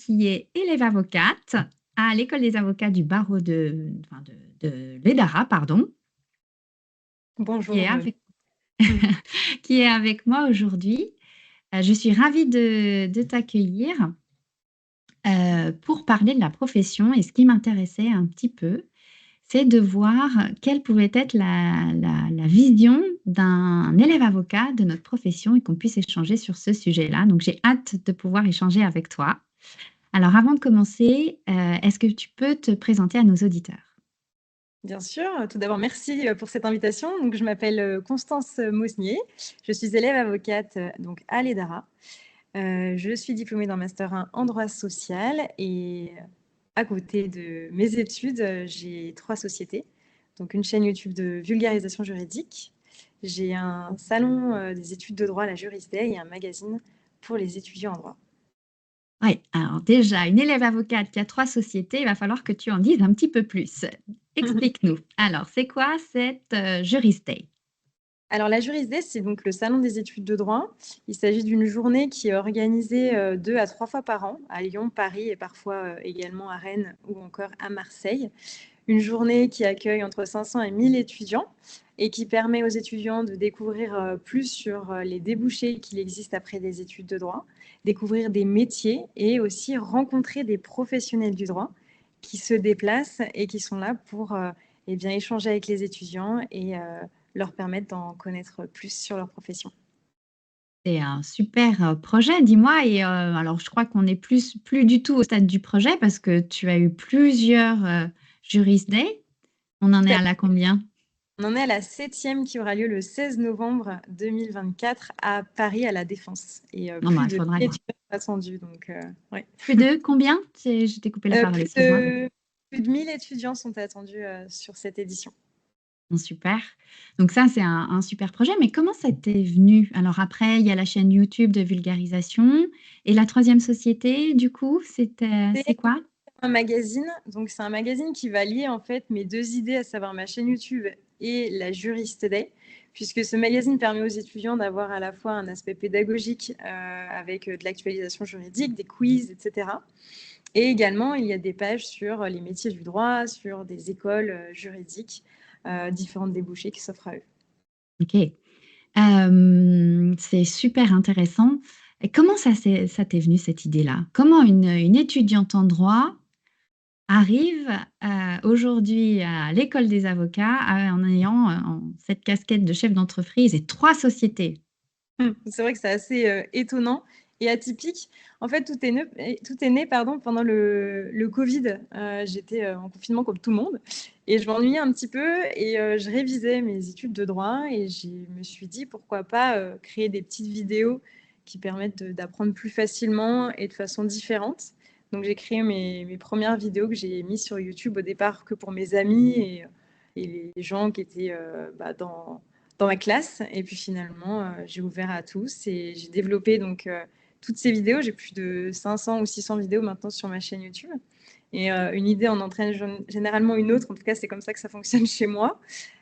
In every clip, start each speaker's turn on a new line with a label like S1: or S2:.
S1: qui est élève avocate à l'école des avocats du barreau de l'Edara, pardon, qui est
S2: Bonjour.
S1: avec, qui est avec moi aujourd'hui. Je suis ravie de t'accueillir pour parler de la profession. Et ce qui m'intéressait un petit peu, c'est de voir quelle pouvait être la vision d'un élève avocat de notre profession et qu'on puisse échanger sur ce sujet-là. Donc, j'ai hâte de pouvoir échanger avec toi. Alors, avant de commencer, est-ce que tu peux te présenter à nos auditeurs?
S2: Bien sûr. Tout d'abord, merci pour cette invitation. Donc, je m'appelle Constance Mosnier. Je suis élève avocate donc à l'EDARA. Je suis diplômée d'un master 1 en droit social et à côté de mes études, j'ai 3 sociétés. Donc, une chaîne YouTube de vulgarisation juridique. J'ai un salon des études de droit, la Jurisday, et un magazine pour les étudiants en droit.
S1: Oui, alors déjà, une élève avocate qui a 3 sociétés, il va falloir que tu en dises un petit peu plus. Explique-nous. Alors, c'est quoi cette Juristay?
S2: Alors, la Jurisday, c'est donc le salon des études de droit. Il s'agit d'une journée qui est organisée 2 à 3 fois par an à Lyon, Paris et parfois également à Rennes ou encore à Marseille. Une journée qui accueille entre 500 et 1000 étudiants et qui permet aux étudiants de découvrir plus sur les débouchés qu'il existe après des études de droit, découvrir des métiers et aussi rencontrer des professionnels du droit qui se déplacent et qui sont là pour eh bien, échanger avec les étudiants et leur permettre d'en connaître plus sur leur profession.
S1: C'est un super projet, dis-moi. Et alors, je crois qu'on n'est plus du tout au stade du projet parce que tu as eu plusieurs Jurisday. On en
S2: Tout
S1: est
S2: à
S1: à la combien?
S2: On en est à la 7e qui aura lieu le 16 novembre 2024 à Paris, à La Défense. Et
S1: Non, bah,
S2: plus
S1: il
S2: de
S1: faudra.
S2: 1000 étudiants sont attendus. Donc, ouais.
S1: Plus de combien? Je t'ai coupé la parole,
S2: Plus
S1: excuse-moi.
S2: de 1000 étudiants sont attendus sur cette édition.
S1: Bon, super. Donc ça, c'est un super projet. Mais comment ça t'est venu? Alors après, il y a la chaîne YouTube de vulgarisation. Et la troisième société, du coup, c'est quoi?
S2: Un magazine. Donc, c'est un magazine qui va lier en fait mes deux idées, à savoir ma chaîne YouTube et la Juriste Day, puisque ce magazine permet aux étudiants d'avoir à la fois un aspect pédagogique avec de l'actualisation juridique, des quiz, etc. Et également, il y a des pages sur les métiers du droit, sur des écoles juridiques, différentes débouchés qui s'offrent à eux.
S1: Ok. C'est super intéressant. Et comment ça t'est venu cette idée-là? Comment une étudiante en droit arrive aujourd'hui à l'école des avocats en ayant cette casquette de chef d'entreprise et 3 sociétés?
S2: C'est vrai que c'est assez étonnant et atypique. En fait, tout est né pardon, pendant le Covid. J'étais en confinement comme tout le monde et je m'ennuyais un petit peu et je révisais mes études de droit et je me suis dit pourquoi pas créer des petites vidéos qui permettent d'apprendre plus facilement et de façon différente. Donc, j'ai créé mes premières vidéos que j'ai mises sur YouTube au départ que pour mes amis et les gens qui étaient dans ma classe. Et puis finalement, j'ai ouvert à tous et j'ai développé donc toutes ces vidéos. J'ai plus de 500 ou 600 vidéos maintenant sur ma chaîne YouTube. Et une idée en entraîne généralement une autre. En tout cas, c'est comme ça que ça fonctionne chez moi.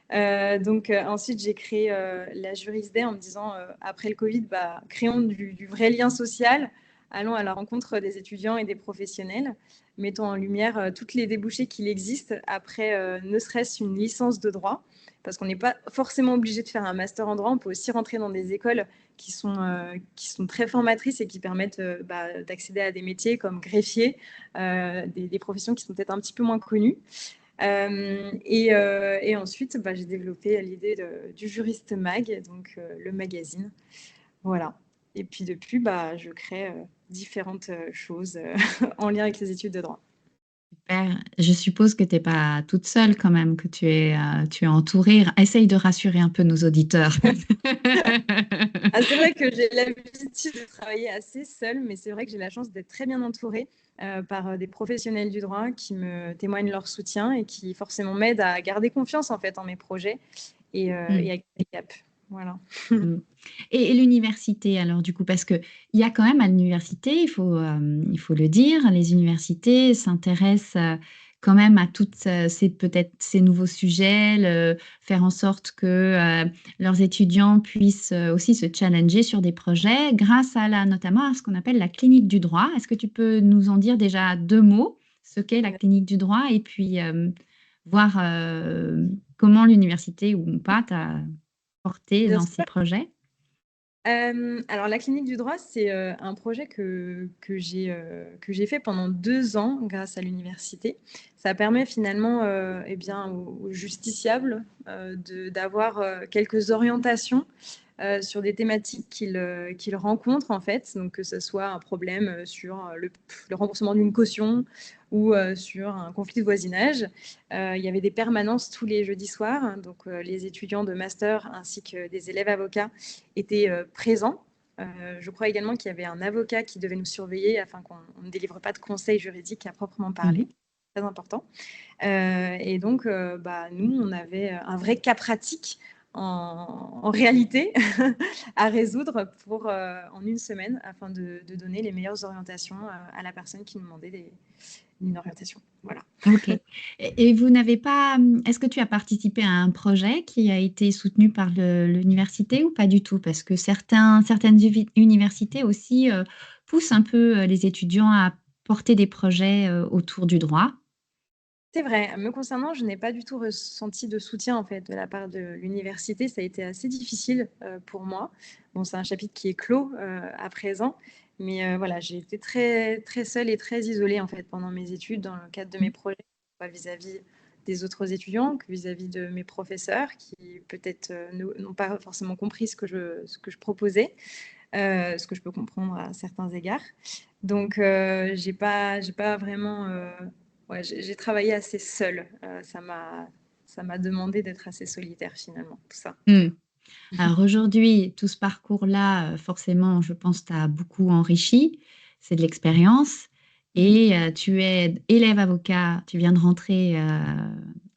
S2: Donc ensuite, j'ai créé la Jurisday en me disant, après le Covid, bah, créons du vrai lien social, allons à la rencontre des étudiants et des professionnels, mettons en lumière toutes les débouchés qu'il existe après ne serait-ce une licence de droit, parce qu'on n'est pas forcément obligé de faire un master en droit, on peut aussi rentrer dans des écoles qui sont très formatrices et qui permettent d'accéder à des métiers comme greffier, des professions qui sont peut-être un petit peu moins connues. Et ensuite, j'ai développé l'idée du Juriste Mag, donc le magazine. Voilà. Et puis depuis, je crée différentes choses en lien avec les études de droit.
S1: Super. Je suppose que tu n'es pas toute seule quand même, que tu es entourée. Essaye de rassurer un peu nos auditeurs.
S2: Ah, c'est vrai que j'ai l'habitude de travailler assez seule, mais c'est vrai que j'ai la chance d'être très bien entourée par des professionnels du droit qui me témoignent leur soutien et qui forcément m'aident à garder confiance en fait en mes projets et
S1: Mm.
S2: à garder cap. Voilà.
S1: Mm. Et l'université, alors du coup, parce qu'il y a quand même à l'université, il faut le dire, les universités s'intéressent quand même à toutes peut-être ces nouveaux sujets, faire en sorte que leurs étudiants puissent aussi se challenger sur des projets grâce notamment à ce qu'on appelle la clinique du droit. Est-ce que tu peux nous en dire déjà deux mots, ce qu'est la clinique du droit, et puis voir comment l'université ou pas t'a porté
S2: Bien
S1: dans ces
S2: sûr.
S1: projets?
S2: Alors la clinique du droit, c'est un projet que j'ai fait pendant 2 ans grâce à l'université. Ça permet finalement eh bien, aux justiciables d'avoir quelques orientations sur des thématiques qu'ils rencontrent en fait, donc que ce soit un problème sur le remboursement d'une caution ou sur un conflit de voisinage. Il y avait des permanences tous les jeudis soirs, donc les étudiants de master ainsi que des élèves avocats étaient présents. Je crois également qu'il y avait un avocat qui devait nous surveiller afin qu'on ne délivre pas de conseils juridiques à proprement parler.
S1: Mhm.
S2: Très important. Et donc, nous, on avait un vrai cas pratique en réalité à résoudre en une semaine afin de donner les meilleures orientations à la personne qui nous demandait une orientation. Voilà.
S1: Ok. Et vous n'avez pas, est-ce que tu as participé à un projet qui a été soutenu par l'université ou pas du tout? Parce que certaines universités aussi poussent un peu les étudiants à porter des projets autour du droit.
S2: C'est vrai. Me concernant, je n'ai pas du tout ressenti de soutien en fait de la part de l'université. Ça a été assez difficile pour moi. Bon, c'est un chapitre qui est clos à présent, mais voilà, j'ai été très très seule et très isolée en fait pendant mes études dans le cadre de mes projets, pas vis-à-vis des autres étudiants que vis-à-vis de mes professeurs qui peut-être n'ont pas forcément compris ce que je proposais, ce que je peux comprendre à certains égards. Donc, j'ai pas vraiment. Ouais, j'ai travaillé assez seule. Ça m'a demandé d'être assez solitaire finalement, tout ça.
S1: Hmm. Alors aujourd'hui, tout ce parcours-là, forcément, je pense, t'a beaucoup enrichi. C'est de l'expérience.
S2: Mhm.
S1: Et tu es élève avocat, tu viens de rentrer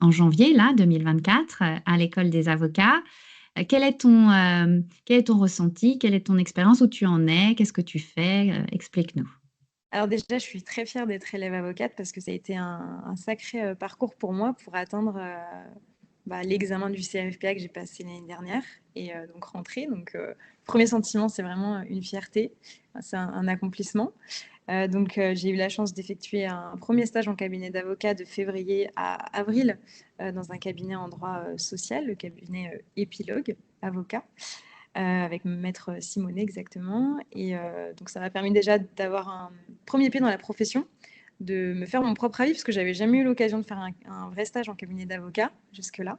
S1: en janvier, là, 2024, à l'école des avocats. Quel est ton ressenti? Quelle est ton expérience? Où tu en es? Qu'est-ce que tu fais? Explique-nous.
S2: Alors déjà, je suis très fière d'être élève avocate parce que ça a été un sacré parcours pour moi pour atteindre l'examen du CRFPA que j'ai passé l'année dernière et donc rentrer. Donc, premier sentiment, c'est vraiment une fierté. C'est un accomplissement. J'ai eu la chance d'effectuer un premier stage en cabinet d'avocat de février à avril dans un cabinet en droit social, le cabinet Épilogue Avocat, avec maître Simonet exactement. Et donc ça m'a permis déjà d'avoir un premier pied dans la profession, de me faire mon propre avis, parce que j'avais jamais eu l'occasion de faire un vrai stage en cabinet d'avocat jusque-là.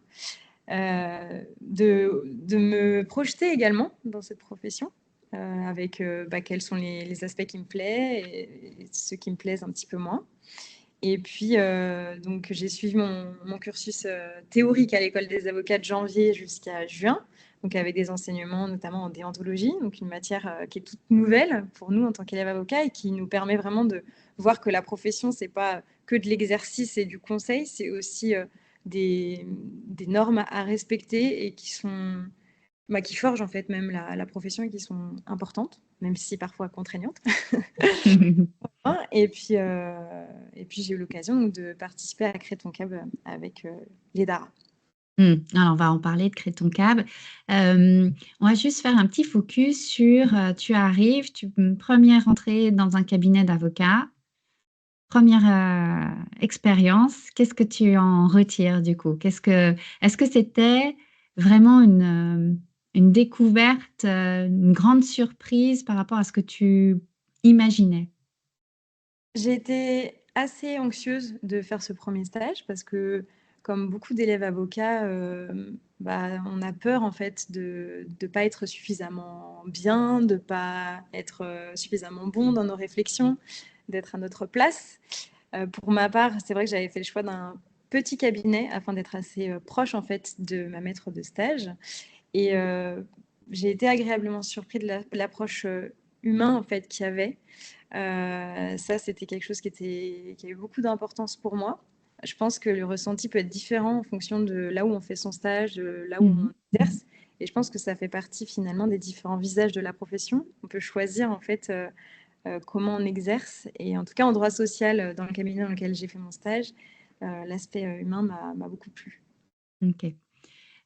S2: De me projeter également dans cette profession, avec quels sont les aspects qui me plaisent et ceux qui me plaisent un petit peu moins. Et puis, donc, j'ai suivi mon cursus théorique à l'école des avocats de janvier jusqu'à juin, donc avec des enseignements notamment en déontologie, donc une matière qui est toute nouvelle pour nous en tant qu'élèves avocats et qui nous permet vraiment de voir que la profession, c'est pas que de l'exercice et du conseil, c'est aussi des normes à respecter et qui forgent en fait même la profession et qui sont importantes, même si parfois contraignantes. Et puis j'ai eu l'occasion donc, de participer à Crée ton Cab avec les DARA.
S1: Alors, on va en parler de Créton Cab. On va juste faire un petit focus sur, tu arrives, première entrée dans un cabinet d'avocat, première expérience. Qu'est-ce que tu en retires du coup? Est-ce que c'était vraiment une découverte, une grande surprise par rapport à ce que tu imaginais?
S2: J'ai été assez anxieuse de faire ce premier stage parce que, comme beaucoup d'élèves avocats, on a peur en fait de ne pas être suffisamment bien, de ne pas être suffisamment bon dans nos réflexions, d'être à notre place. Pour ma part, c'est vrai que j'avais fait le choix d'un petit cabinet afin d'être assez proche en fait de ma maître de stage. Et j'ai été agréablement surpris de l'approche humaine en fait qu'il y avait. Ça, c'était quelque chose qui avait beaucoup d'importance pour moi. Je pense que le ressenti peut être différent en fonction de là où on fait son stage, de là où
S1: Mhm.
S2: on exerce. Et je pense que ça fait partie finalement des différents visages de la profession. On peut choisir en fait comment on exerce. Et en tout cas, en droit social, dans le cabinet dans lequel j'ai fait mon stage, l'aspect humain m'a beaucoup plu.
S1: OK.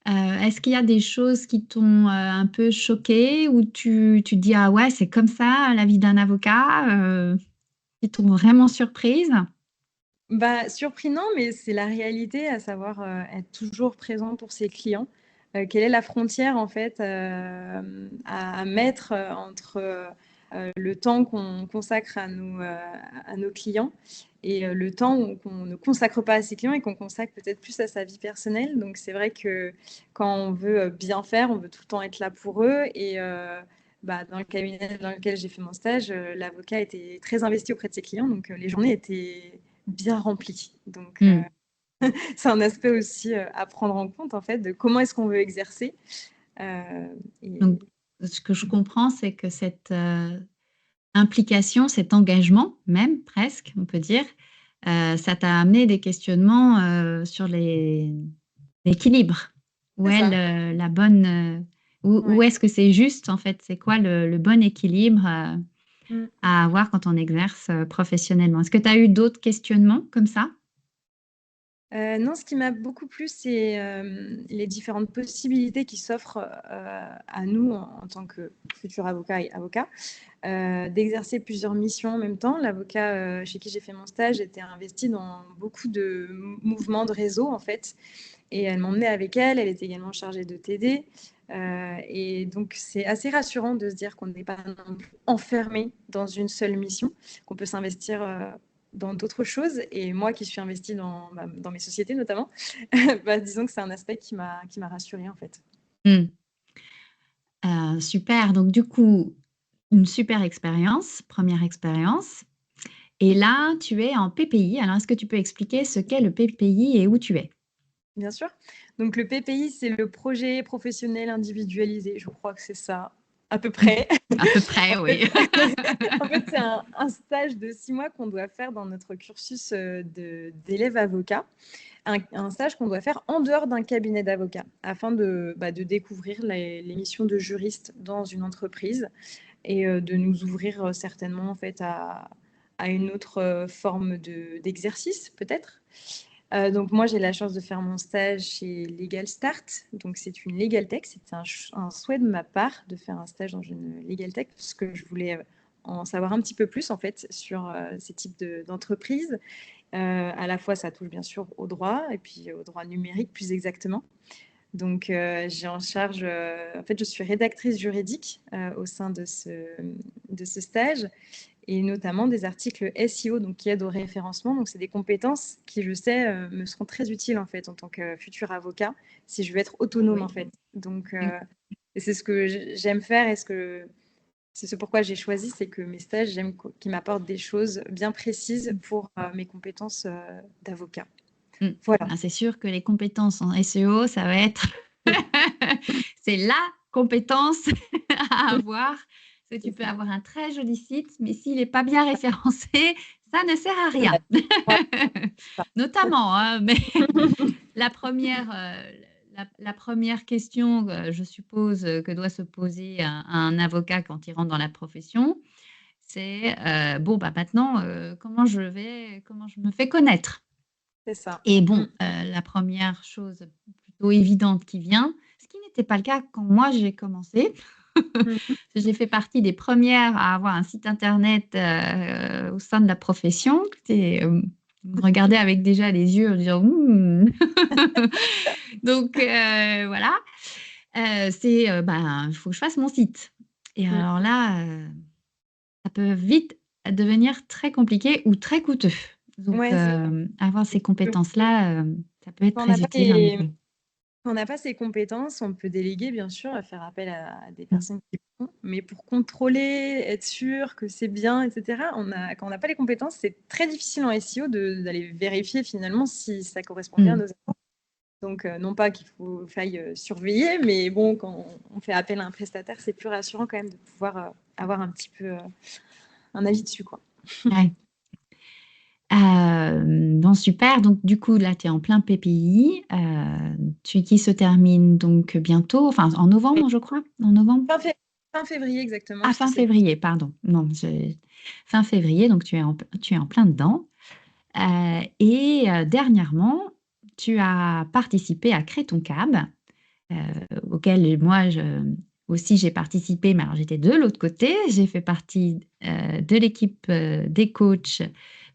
S1: Est-ce qu'il y a des choses qui t'ont, un peu choquée ou tu te dis: «Ah ouais, c'est comme ça la vie d'un avocat», qui t'ont vraiment surprise?
S2: Bah, surpris non, mais c'est la réalité, à savoir, être toujours présent pour ses clients. Quelle est la frontière en fait, à mettre, entre, le temps qu'on consacre à nos clients et le temps qu'on ne consacre pas à ses clients et qu'on consacre peut-être plus à sa vie personnelle. Donc c'est vrai que quand on veut, bien faire, on veut tout le temps être là pour eux et bah, dans le cabinet dans lequel j'ai fait mon stage, l'avocat était très investi auprès de ses clients, donc les journées étaient bien remplies. Donc
S1: Mmh.
S2: c'est un aspect aussi, à prendre en compte en fait de comment est-ce qu'on veut exercer, et
S1: Donc ce que je comprends, c'est que cette, implication, cet engagement même presque, on peut dire, ça t'a amené des questionnements, sur l'équilibre. Où
S2: c'est
S1: est
S2: ça,
S1: la bonne, où
S2: ouais.
S1: est-ce que c'est juste en fait? C'est quoi le bon équilibre,
S2: Mmh.
S1: à avoir quand on exerce, professionnellement? Est-ce que tu as eu d'autres questionnements comme ça?
S2: Non, ce qui m'a beaucoup plu, c'est, les différentes possibilités qui s'offrent, à nous en tant que futurs avocats et avocats, d'exercer plusieurs missions en même temps. L'avocat, chez qui j'ai fait mon stage était investi dans beaucoup de mouvements de réseau, en fait, et elle m'emmenait avec elle. Elle était également chargée de TD, et donc c'est assez rassurant de se dire qu'on n'est pas non plus enfermé dans une seule mission, qu'on peut s'investir, dans d'autres choses. Et moi qui suis investie dans mes sociétés notamment, bah, disons que c'est un aspect qui m'a rassurée, en fait.
S1: Mmh. Super, donc du coup, une super expérience, première expérience et là, tu es en PPI. Alors est-ce que tu peux expliquer ce qu'est le PPI et où tu es?
S2: Bien sûr. Donc le PPI, c'est le projet professionnel individualisé. Je crois que c'est ça, à peu près.
S1: À peu
S2: En
S1: près,
S2: fait,
S1: oui.
S2: en fait, c'est un stage de 6 mois qu'on doit faire dans notre cursus, d'élève avocat. Un stage qu'on doit faire en dehors d'un cabinet d'avocats afin de découvrir les missions de juriste dans une entreprise et de nous ouvrir, certainement en fait à une autre, forme d'exercice peut-être. Donc moi, j'ai la chance de faire mon stage chez Legal Start. Donc c'est une legal tech. C'était un souhait de ma part de faire un stage dans une legal tech parce que je voulais, en savoir un petit peu plus en fait sur, ces types d'entreprises. À la fois, ça touche bien sûr au droit et puis au droit numérique plus exactement. Donc j'ai en charge, en fait, je suis rédactrice juridique, au sein de ce stage et notamment des articles SEO, donc qui aident au référencement. Donc, c'est des compétences qui, je sais, me seront très utiles en fait en tant que futur avocat, si je veux être autonome en
S1: Oui.
S2: fait. Donc,
S1: Mmh.
S2: et c'est ce que j'aime faire et c'est ce pourquoi j'ai choisi, c'est que mes stages, j'aime qu'ils m'apportent des choses bien précises pour mes compétences d'avocat.
S1: Mmh.
S2: Voilà.
S1: Ah, c'est sûr que les compétences en SEO, ça va être c'est la compétence à avoir. Parce que tu
S2: C'est
S1: peux
S2: ça.
S1: avoir un très joli site, mais s'il n'est pas bien référencé, ça ne sert à
S2: C'est vrai.
S1: rien.
S2: Voilà, c'est
S1: Notamment, hein, mais la première, la première question, je suppose, que doit se poser un avocat quand il rentre dans la profession, c'est, «Bon, bah, maintenant, comment je me fais connaître?»
S2: c'est ça.
S1: Et
S2: Mm.
S1: bon, la première chose plutôt évidente qui vient, ce qui n'était pas le cas quand moi j'ai commencé.
S2: Mm.
S1: J'ai fait partie des premières à avoir un site internet, au sein de la profession. C'était, on me regardait avec déjà les yeux en disant: «Mmh». Donc voilà, c'est, ben, il faut que je fasse mon site et
S2: Mm.
S1: alors là, ça peut vite devenir très compliqué ou très coûteux. Donc
S2: Ouais, c'est ça.
S1: avoir ces compétences-là, ça peut être
S2: Quand on n'a
S1: très
S2: pas
S1: utile en
S2: les
S1: effet.
S2: Quand on n'a pas ces compétences, on peut déléguer, bien sûr, à faire appel à des
S1: Mmh.
S2: personnes qui le font, mais pour contrôler, être sûr que c'est bien, et cetera, quand on n'a pas les compétences, c'est très difficile en SEO d'aller vérifier finalement si ça correspond bien à
S1: Mmh.
S2: nos attentes. Donc, non pas qu'il faille surveiller, mais bon, quand on fait appel à un prestataire, c'est plus rassurant quand même de pouvoir avoir un petit peu un avis dessus, quoi.
S1: Ouais. Bon super, donc du coup là tu es en plein PPI, qui se termine donc bientôt, enfin en
S2: Oui.
S1: novembre je crois? En novembre?
S2: Fin, fé- Fin février, exactement,
S1: Ah
S2: puisque
S1: fin
S2: c'est
S1: février pardon, non j'ai fin février donc tu es en plein dedans. Dernièrement, tu as participé à Crée ton cab, euh, auquel moi aussi j'ai participé, mais alors j'étais de l'autre côté. J'ai fait partie de l'équipe des coachs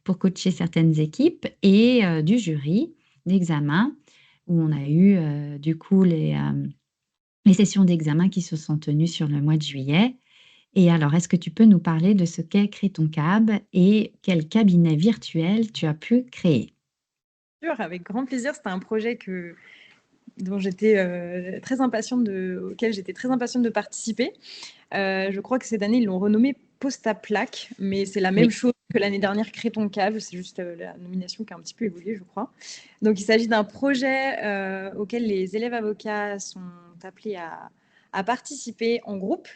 S1: pour coacher certaines équipes et du jury d'examen où on a eu du coup les sessions d'examen qui se sont tenues sur le mois de juillet. Et alors, est-ce que tu peux nous parler de ce qu'est Crée ton cab et quel cabinet virtuel tu as pu créer?
S2: Sûr, avec grand plaisir. C'était un projet dont j'étais très impatiente auquel j'étais très impatiente de participer. Je crois que cette année, ils l'ont renommé Poste à plaque, mais c'est la même
S1: Oui.
S2: chose que l'année dernière, Crée ton cab. C'est juste la nomination qui a un petit peu évolué, je crois. Donc, il s'agit d'un projet auquel les élèves avocats sont appelés à participer en groupe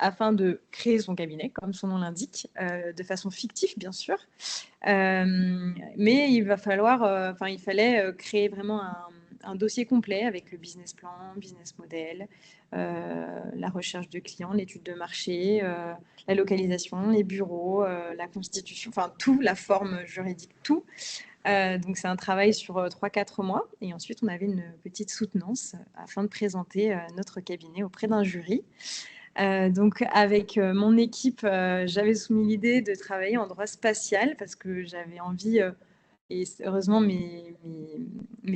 S2: afin de créer son cabinet, comme son nom l'indique, de façon fictive, bien sûr. Mais il fallait créer vraiment un dossier complet avec le business plan, business model, la recherche de clients, l'étude de marché, la localisation, les bureaux, la constitution, enfin tout, la forme juridique, tout. Donc c'est un travail sur 3-4 mois. Et ensuite, on avait une petite soutenance afin de présenter notre cabinet auprès d'un jury. Donc avec mon équipe, j'avais soumis l'idée de travailler en droit spatial parce que j'avais envie, et heureusement mes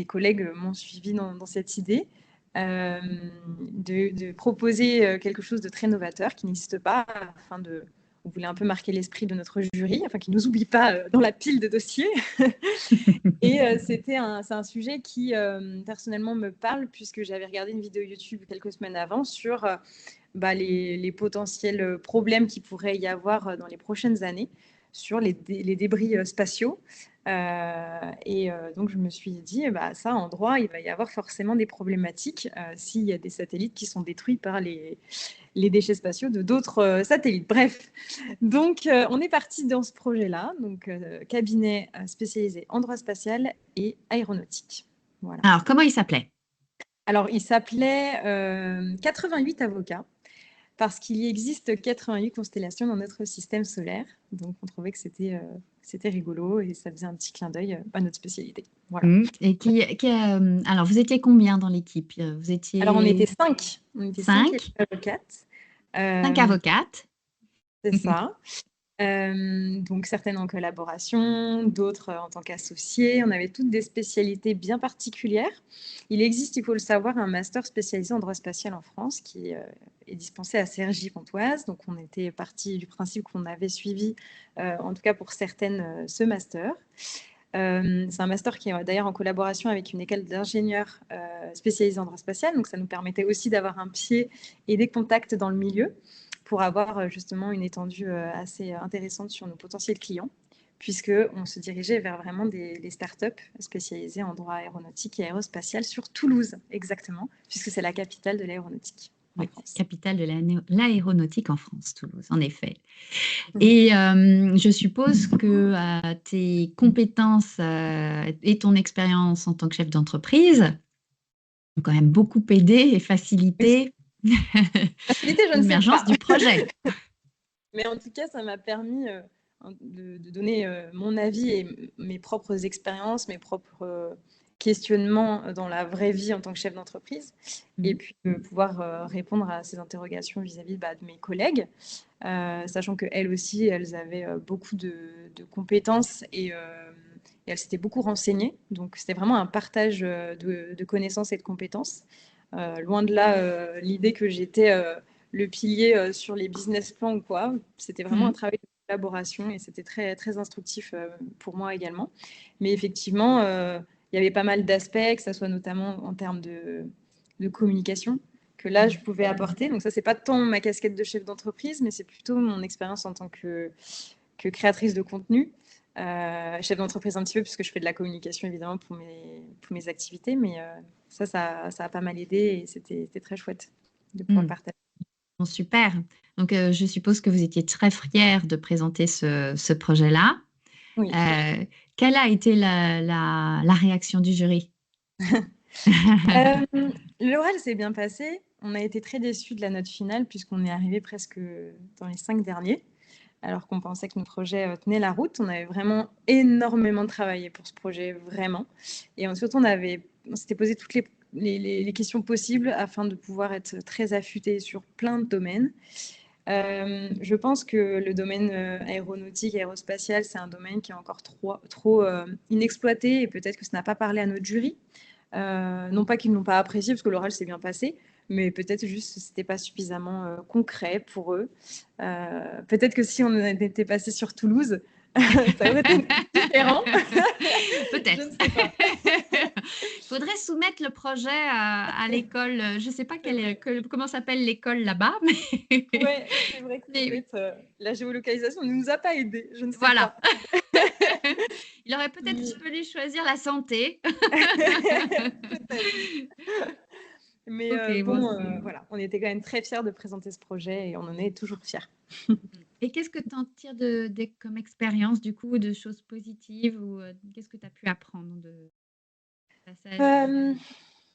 S2: collègues m'ont suivi dans cette idée, de proposer quelque chose de très novateur qui n'existe pas, on voulait un peu marquer l'esprit de notre jury, afin qu'ils ne nous oublient pas dans la pile de dossiers. Et c'est un sujet qui personnellement me parle puisque j'avais regardé une vidéo YouTube quelques semaines avant sur les potentiels problèmes qu'il pourrait y avoir dans les prochaines années sur les débris spatiaux. Donc, je me suis dit, ça, en droit, il va y avoir forcément des problématiques s'il y a des satellites qui sont détruits par les déchets spatiaux de d'autres satellites. Bref, donc on est parti dans ce projet-là, donc cabinet spécialisé en droit spatial et aéronautique. Voilà.
S1: Alors, comment il s'appelait?
S2: Alors, il s'appelait 88 avocats parce qu'il y existe 88 constellations dans notre système solaire. Donc, on trouvait que c'était rigolo et ça faisait un petit clin d'œil à notre spécialité. Voilà.
S1: Et alors, vous étiez combien dans l'équipe? Vous
S2: Alors, on était
S1: étiez
S2: 5. On était 5
S1: cinq,
S2: avocates.
S1: cinq
S2: Euh,
S1: avocates.
S2: c'est ça. Donc certaines en collaboration, d'autres en tant qu'associés. On avait toutes des spécialités bien particulières. Il existe, il faut le savoir, un master spécialisé en droit spatial en France qui est dispensé à Cergy-Pontoise. Donc on était parti du principe qu'on avait suivi, en tout cas pour certaines, ce master. C'est un master qui est d'ailleurs en collaboration avec une école d'ingénieurs spécialisée en droit spatial. Donc ça nous permettait aussi d'avoir un pied et des contacts dans le milieu pour avoir justement une étendue assez intéressante sur nos potentiels clients, puisqu'on se dirigeait vers vraiment des startups spécialisées en droit aéronautique et aérospatial sur Toulouse, exactement, puisque c'est la capitale de l'aéronautique en
S1: Oui,
S2: France.
S1: capitale de l'aéronautique en France, Toulouse, en effet.
S2: Mhm.
S1: Et je suppose que tes compétences et ton expérience en tant que chef d'entreprise ont quand même beaucoup aidé et
S2: Oui,
S1: facilité
S2: facilité, je ne sais
S1: l'émergence
S2: pas.
S1: du projet.
S2: Mais en tout cas, ça m'a permis de donner mon avis et mes propres expériences, mes propres questionnements dans la vraie vie en tant que chef d'entreprise, et
S1: Mhm.
S2: puis de pouvoir répondre à ces interrogations vis-à-vis de mes collègues, sachant qu'elles aussi, elles avaient beaucoup de compétences et elles s'étaient beaucoup renseignées. Donc, c'était vraiment un partage de connaissances et de compétences. Loin de là, l'idée que j'étais le pilier sur les business plans ou quoi. C'était vraiment un
S1: Mhm.
S2: travail de collaboration et c'était très, très instructif pour moi également. Mais effectivement, il y avait pas mal d'aspects, que ce soit notamment en termes de communication, que là, je pouvais apporter. Donc ça, c'est pas tant ma casquette de chef d'entreprise, mais c'est plutôt mon expérience en tant que créatrice de contenu. Chef d'entreprise un petit peu, puisque je fais de la communication, évidemment, pour mes activités. Mais ça a pas mal aidé et c'était très chouette de pouvoir
S1: Mhm.
S2: partager.
S1: Bon, super. Donc, je suppose que vous étiez très fiers de présenter ce projet-là.
S2: Oui.
S1: Euh, Quelle a été la réaction du jury?
S2: Euh, L'oral s'est bien passé. On a été très déçus de la note finale puisqu'on est arrivé presque dans les 5 derniers. alors qu'on pensait que notre projet tenait la route. On avait vraiment énormément travaillé pour ce projet, vraiment. Et ensuite, on s'était posé toutes les questions possibles afin de pouvoir être très affûté sur plein de domaines. Je pense que le domaine aéronautique, aérospatial, c'est un domaine qui est encore trop inexploité et peut-être que ça n'a pas parlé à notre jury. Non pas qu'ils ne l'ont pas apprécié parce que l'oral s'est bien passé, mais peut-être juste que c'était pas suffisamment concret pour eux. Peut-être que si on était passé sur Toulouse, ça aurait été différent. Je
S1: Peut-être.
S2: ne sais pas.
S1: Il faudrait soumettre le projet à l'école, je ne sais pas
S2: C'est vrai.
S1: comment s'appelle l'école là-bas, mais
S2: Ouais, c'est vrai que
S1: mais oui,
S2: peut-être la géolocalisation ne nous a pas aidés, je ne sais
S1: voilà.
S2: pas.
S1: Il aurait peut-être
S2: Mais
S1: fallu choisir la santé.
S2: peut-être. Mais
S1: OK, bon,
S2: bon,
S1: c'est
S2: voilà, on était quand même très fiers de présenter ce projet et on en est toujours fiers.
S1: et qu'est-ce que tu en tires comme expérience du coup, de choses positives ou, qu'est-ce que tu as pu apprendre de passage?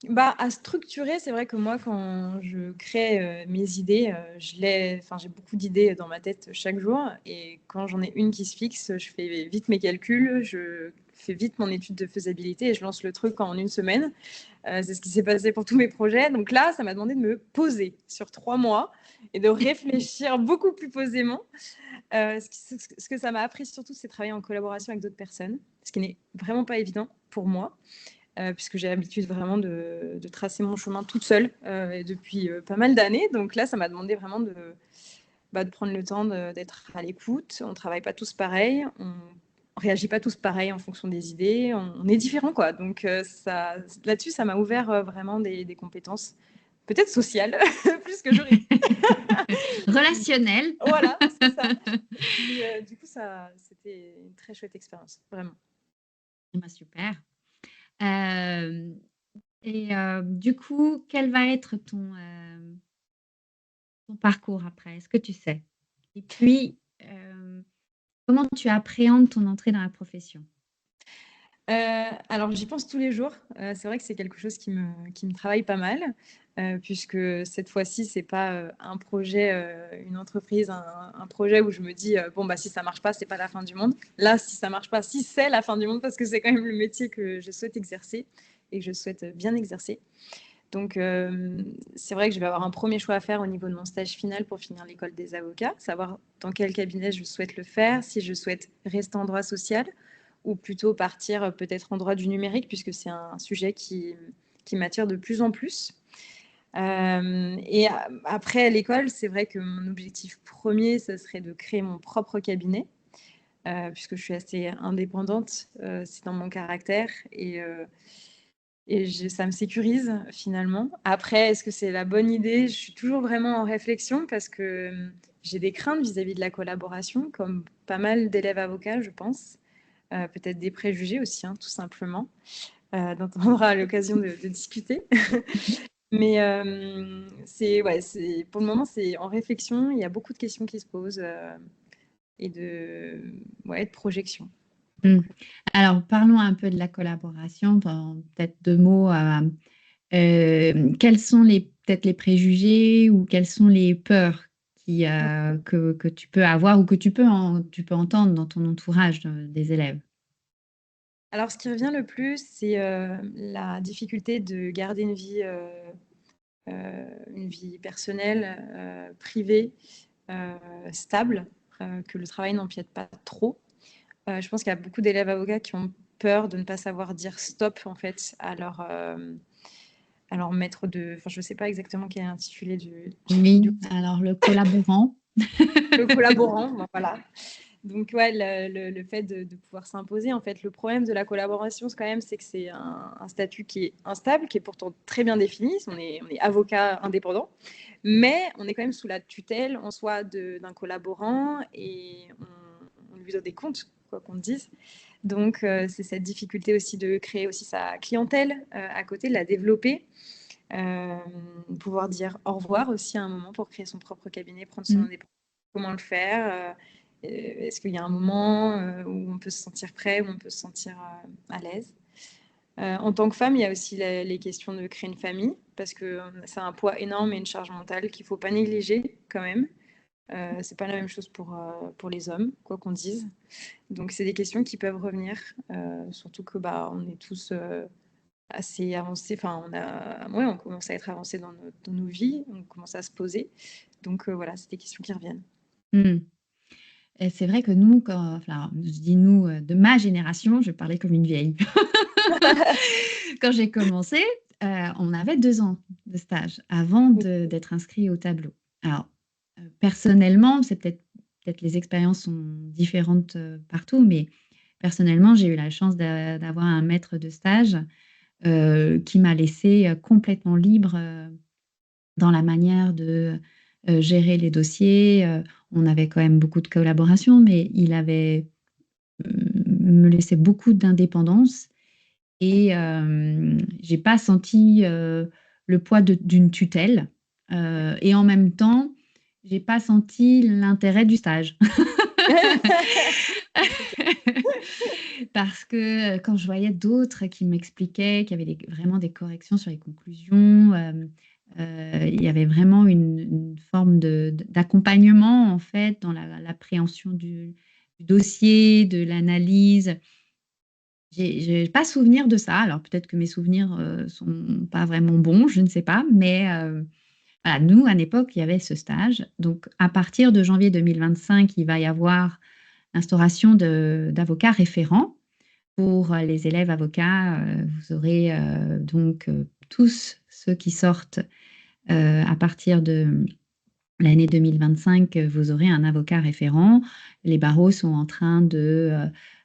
S2: Bah, à structurer, c'est vrai que moi, quand je crée, mes idées, j'ai beaucoup d'idées dans ma tête chaque jour et quand j'en ai une qui se fixe, je fais vite mes calculs, je fais vite mon étude de faisabilité et je lance le truc en une semaine. C'est ce qui s'est passé pour tous mes projets. Donc là, ça m'a demandé de me poser sur 3 mois et de réfléchir beaucoup plus posément. Ce que ça m'a appris surtout, c'est travailler en collaboration avec d'autres personnes, ce qui n'est vraiment pas évident pour moi. Puisque j'ai l'habitude vraiment de tracer mon chemin toute seule et depuis pas mal d'années. Donc là, ça m'a demandé vraiment de prendre le temps d'être à l'écoute. On ne travaille pas tous pareil, on réagit pas tous pareil en fonction des idées, on est différents, quoi. Donc là-dessus, ça m'a ouvert vraiment des compétences, peut-être sociales, plus que juridiques.
S1: Relationnel.
S2: Voilà, c'est ça. Mais du coup, c'était une très chouette expérience, vraiment.
S1: Eh ben, super. Hem et du coup, quel va être ton parcours après? Est-ce que tu sais? Et puis, comment tu appréhendes ton entrée dans la profession?
S2: Alors j'y pense tous les jours. C'est vrai que c'est quelque chose qui me travaille pas mal, puisque cette fois-ci, c'est pas, un projet, une entreprise, un projet où je me dis: «Bon, bah, si ça marche pas, c'est pas la fin du monde». Là, si ça marche pas, si c'est la fin du monde parce que c'est quand même le métier que je souhaite exercer et que je souhaite, bien exercer. Donc c'est vrai que je vais avoir un premier choix à faire au niveau de mon stage final pour finir l'école des avocats, savoir dans quel cabinet je souhaite le faire, si je souhaite rester en droit social ou plutôt partir peut-être en droit du numérique puisque c'est un sujet qui m'attire de plus en plus. Après l'école, c'est vrai que mon objectif premier, ce serait de créer mon propre cabinet, puisque je suis assez indépendante, c'est dans mon caractère et ça me sécurise finalement. Après, est-ce que c'est la bonne idée? Je suis toujours vraiment en réflexion parce que j'ai des craintes vis-à-vis de la collaboration, comme pas mal d'élèves avocats, je pense. Peut-être des préjugés aussi, hein, tout simplement, dont on aura l'occasion de discuter. Mais pour le moment, c'est en réflexion. Il y a beaucoup de questions qui se posent et de projection.
S1: Mmh.
S2: Donc,
S1: Alors parlons un peu de la collaboration, peut-être 2 mots, quels sont peut-être les préjugés ou quelles sont les peurs que tu peux avoir ou que tu peux entendre dans ton entourage, des élèves?
S2: alors, ce qui revient le plus, c'est la difficulté de garder une vie personnelle, privée, stable, que le travail n'empiète pas trop. Je pense qu'il y a beaucoup d'élèves avocats qui ont peur de ne pas savoir dire stop en fait à leur maître enfin je ne sais pas exactement quel est l'intitulé du
S1: Oui, alors le collaborant.
S2: le collaborant, bon, voilà. Donc ouais, le fait de pouvoir s'imposer, en fait, le problème de la collaboration, quand même, c'est que c'est un statut qui est instable, qui est pourtant très bien défini. On est avocat indépendant, mais on est quand même sous la tutelle en soi d'un collaborant et on lui doit des comptes, quoi qu'on dise. Donc c'est cette difficulté aussi de créer aussi sa clientèle à côté, de la développer, pouvoir dire au revoir aussi à un moment pour créer son propre cabinet, prendre son
S1: Mmh.
S2: indépendance. Comment le faire? Est-ce qu'il y a un moment où on peut se sentir prêt, où on peut se sentir à l'aise? En tant que femme, il y a aussi les questions de créer une famille, parce que c'est un poids énorme et une charge mentale qu'il ne faut pas négliger quand même. C'est pas la même chose pour les hommes, quoi qu'on dise. Donc c'est des questions qui peuvent revenir, surtout que on est tous assez avancés. Enfin, on commence à être avancés dans nos vies, on commence à se poser. Donc voilà, c'est des questions qui reviennent.
S1: Mmh. Et c'est vrai que nous, enfin, je dis nous, de ma génération, je parlais comme une vieille. Quand j'ai commencé, on avait 2 ans de stage avant d'être inscrit au tableau. Alors, personnellement, c'est peut-être les expériences sont différentes, partout, mais personnellement, j'ai eu la chance d'avoir un maître de stage, qui m'a laissée, complètement libre, dans la manière de, gérer les dossiers. On avait quand même beaucoup de collaboration, mais il avait, me laissé beaucoup d'indépendance et j'ai pas senti, le poids d'une tutelle, et en même temps, j'ai pas senti l'intérêt du stage. Parce que, quand je voyais d'autres qui m'expliquaient qu'il y avait vraiment des corrections sur les conclusions, il y avait vraiment une forme d'accompagnement, en fait, dans l'appréhension du dossier, de l'analyse. J'ai pas souvenir de ça. Alors peut-être que mes souvenirs, sont pas vraiment bons, je ne sais pas, mais voilà, nous, à l'époque, il y avait ce stage. Donc à partir de janvier 2025, il va y avoir l'instauration d'avocats référents pour les élèves avocats. Vous aurez donc tous ceux qui sortent à partir de l'année 2025, vous aurez un avocat référent. Les barreaux sont en train de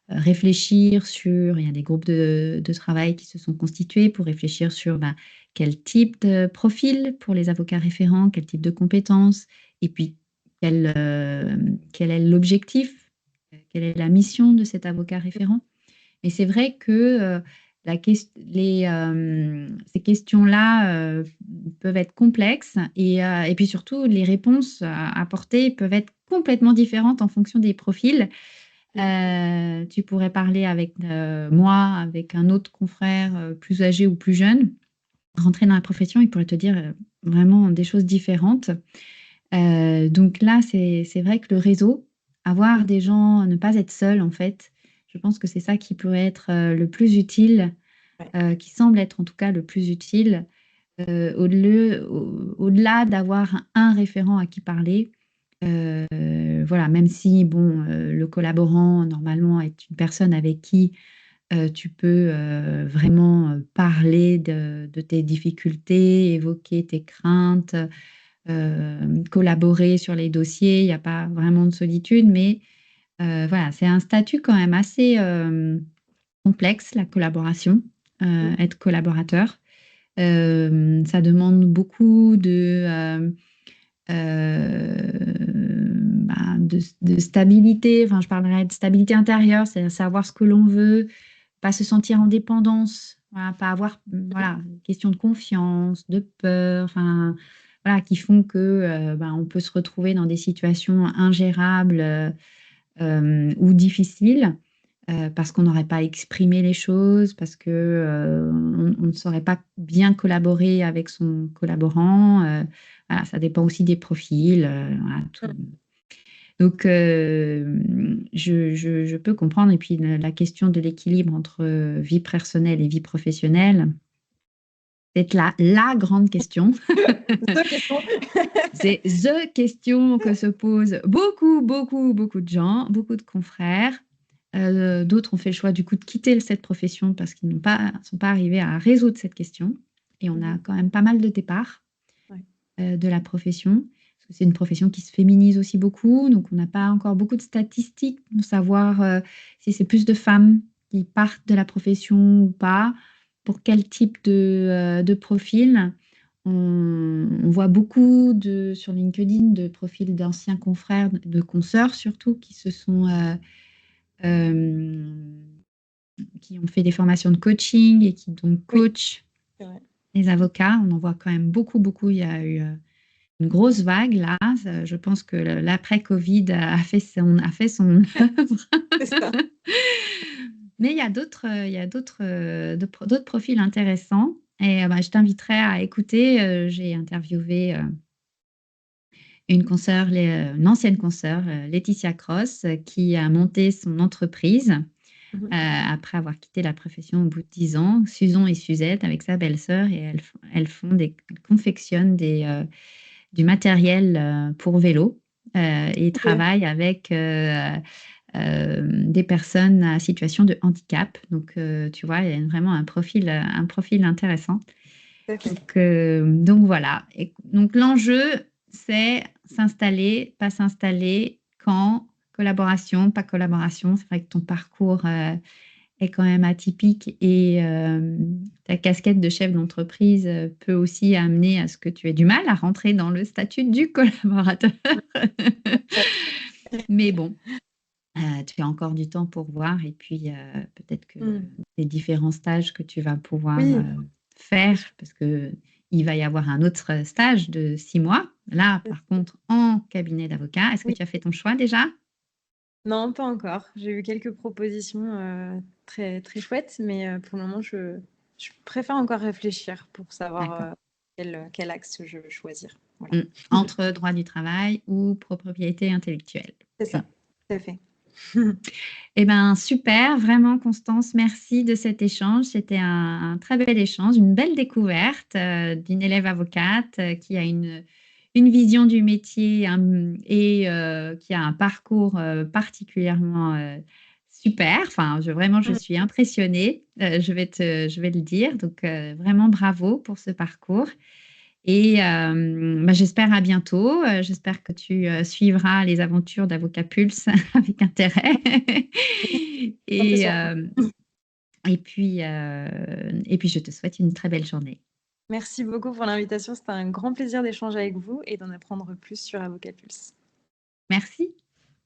S1: réfléchir sur, il y a des groupes de travail qui se sont constitués pour réfléchir sur quel type de profil pour les avocats référents, quel type de compétences, et puis quel est l'objectif, quelle est la mission de cet avocat référent. Et c'est vrai que ces questions-là peuvent être complexes et puis surtout, les réponses apportées peuvent être complètement différentes en fonction des profils. Tu pourrais parler avec moi, avec un autre confrère plus âgé ou plus jeune, rentrer dans la profession, il pourrait te dire vraiment des choses différentes. Donc là, c'est vrai que le réseau, avoir des gens, ne pas être seul en fait, je pense que c'est ça qui pourrait être le plus utile,
S2: Ouais.
S1: qui semble être en tout cas le plus utile, au-delà d'avoir un référent à qui parler. Voilà, même si bon, le collaborant normalement est une personne avec qui tu peux vraiment parler de tes difficultés, évoquer tes craintes, collaborer sur les dossiers. Il n'y a pas vraiment de solitude, mais voilà, c'est un statut quand même assez complexe, la collaboration, être collaborateur. Ça demande beaucoup de stabilité. Enfin, je parlerais de stabilité intérieure, c'est savoir ce que l'on veut, pas se sentir en dépendance, voilà, pas avoir voilà, question de confiance, de peur, enfin, voilà, qui font que on peut se retrouver dans des situations ingérables ou difficiles parce qu'on n'aurait pas exprimé les choses, parce que on ne saurait pas bien collaborer avec son collaborant. Voilà, ça dépend aussi des profils. Voilà, tout. Donc, je peux comprendre. Et puis, la question de l'équilibre entre vie personnelle et vie professionnelle, c'est la grande question.
S2: Deux questions.
S1: C'est the question que se posent beaucoup, beaucoup, beaucoup de gens, beaucoup de confrères. D'autres ont fait le choix du coup de quitter cette profession parce qu'ils sont pas arrivés à résoudre cette question. Et on a quand même pas mal de départs
S2: Ouais.
S1: de la profession. Parce que c'est une profession qui se féminise aussi beaucoup. Donc, on n'a pas encore beaucoup de statistiques pour savoir si c'est plus de femmes qui partent de la profession ou pas, pour quel type de profil. On voit beaucoup sur LinkedIn de profils d'anciens confrères, de consoeurs surtout, euh, qui ont fait des formations de coaching et qui donc
S2: Oui,
S1: coachent
S2: c'est vrai.
S1: les avocats. On en voit quand même beaucoup, beaucoup. Il y a eu une grosse vague là. Je pense que l'après-Covid a fait son œuvre.
S2: C'est ça.
S1: Mais il y a d'autres profils intéressants. Et je t'inviterai à écouter. J'ai interviewé une ancienne consoeur, Laetitia Cross, qui a monté son entreprise après avoir quitté la profession au bout de 10 ans, Susan et Suzette, avec sa belle-sœur, et elles confectionnent du matériel pour vélo et
S2: Ok.
S1: travaillent avec des personnes à situation de handicap. Donc, tu vois, il y a vraiment un profil intéressant.
S2: Tout à fait.
S1: Donc voilà. Et donc l'enjeu, c'est s'installer, pas s'installer, quand, collaboration, pas collaboration. C'est vrai que ton parcours est quand même atypique et ta casquette de chef d'entreprise peut aussi amener à ce que tu aies du mal à rentrer dans le statut du collaborateur. Mais bon, tu as encore du temps pour voir et puis peut-être que
S2: Mm.
S1: les différents stages que tu vas pouvoir
S2: Oui,
S1: faire, parce que il va y avoir un autre stage de 6 mois. Là, par contre, en cabinet d'avocat, est-ce que
S2: oui.
S1: tu as fait ton choix déjà?
S2: Non, pas encore. J'ai eu quelques propositions très, très chouettes, mais pour le moment, je préfère encore réfléchir pour savoir
S1: D'accord.
S2: quel axe je veux choisir. Voilà.
S1: Mm. Entre droit du travail ou propriété intellectuelle.
S2: C'est
S1: Mm.
S2: ça, tout à fait.
S1: Eh ben, super, vraiment, Constance, merci de cet échange. C'était un très bel échange, une belle découverte d'une élève avocate qui a une vision du métier et qui a un parcours particulièrement super. Enfin, vraiment, je
S2: Mm.
S1: suis impressionnée, je vais le dire. Donc, vraiment bravo pour ce parcours. Et bah, j'espère à bientôt. J'espère que tu suivras les aventures d'Avocat Pulse avec intérêt.
S2: Comptez
S1: Et,
S2: sur moi.
S1: euh, et puis, je te souhaite une très belle journée.
S2: Merci beaucoup pour l'invitation. C'était un grand plaisir d'échanger avec vous et d'en apprendre plus sur Avocat Pulse.
S1: Merci.